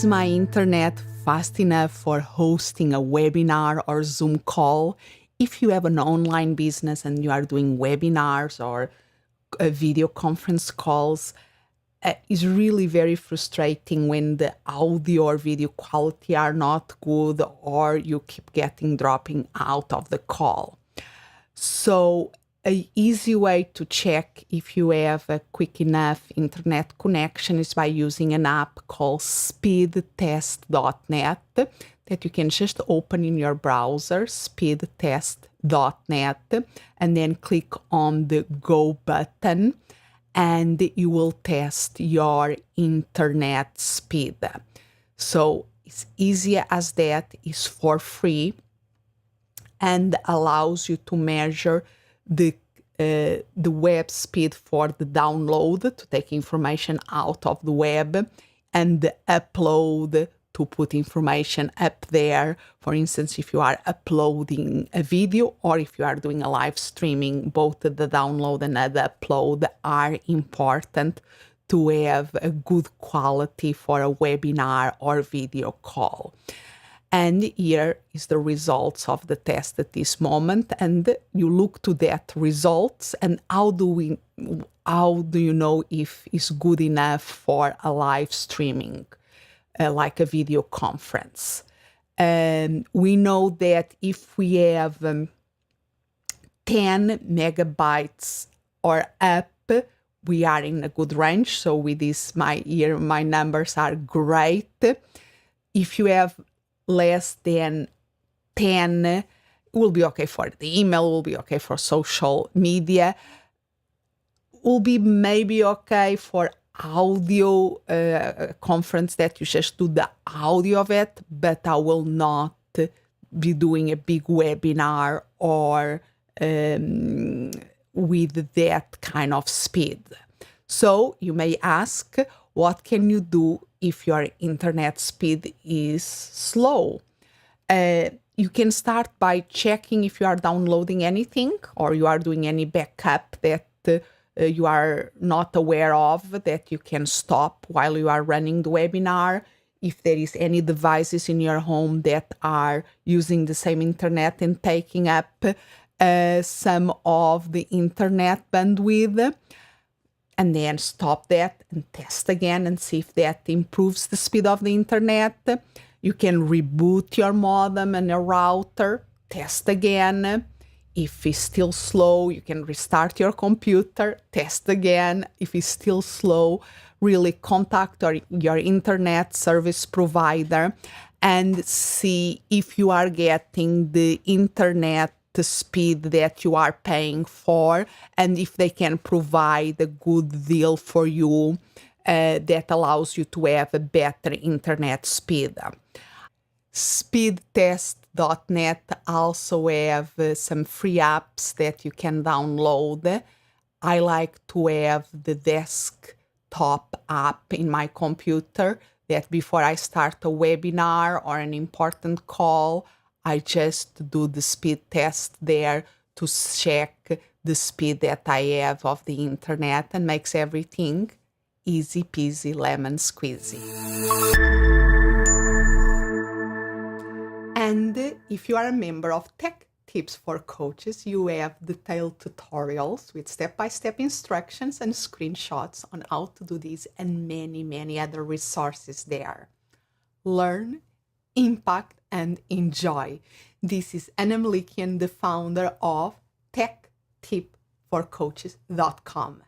Is my internet fast enough for hosting a webinar or Zoom call? If you have an online business and you are doing webinars or video conference calls, it's really very frustrating when the audio or video quality are not good or you keep getting dropping out of the call. So an easy way to check if you have a quick enough internet connection is by using an app called speedtest.net that you can just open in your browser, speedtest.net, and then click on the Go button, and you will test your internet speed. So it's easy as that. It's for free and allows you to measure the web speed for the download to take information out of the web and the upload to put information up there. For instance, if you are uploading a video or if you are doing a live streaming, both the download and the upload are important to have a good quality for a webinar or video call. And here is the results of the test at this moment. And you look to that results and how do you know if it's good enough for a live streaming, like a video conference? We know that if we have 10 megabytes or up, we are in a good range. So with this, my numbers are great. If you have less than 10, it will be okay for the email, will be okay for social media, will be maybe okay for audio conference that you just do the audio of it, but I will not be doing a big webinar or with that kind of speed. So you may ask, what can you do if your internet speed is slow? You can start by checking if you are downloading anything or you are doing any backup that you are not aware of that you can stop while you are running the webinar. If there is any devices in your home that are using the same internet and taking up some of the internet bandwidth, and then stop that and test again and see if that improves the speed of the internet. You can reboot your modem and your router, test again. If it's still slow, you can restart your computer, test again. If it's still slow, really contact your internet service provider and see if you are getting the internet the speed that you are paying for, and if they can provide a good deal for you that allows you to have a better internet speed. Speedtest.net also have some free apps that you can download. I like to have the desktop app in my computer that before I start a webinar or an important call, I just do the speed test there to check the speed that I have of the internet and makes everything easy peasy lemon squeezy. And if you are a member of Tech Tips for Coaches, you have detailed tutorials with step-by-step instructions and screenshots on how to do this and many, many other resources there. Learn, impact, and enjoy. This is Anna Malikian, the founder of TechTipForCoaches.com.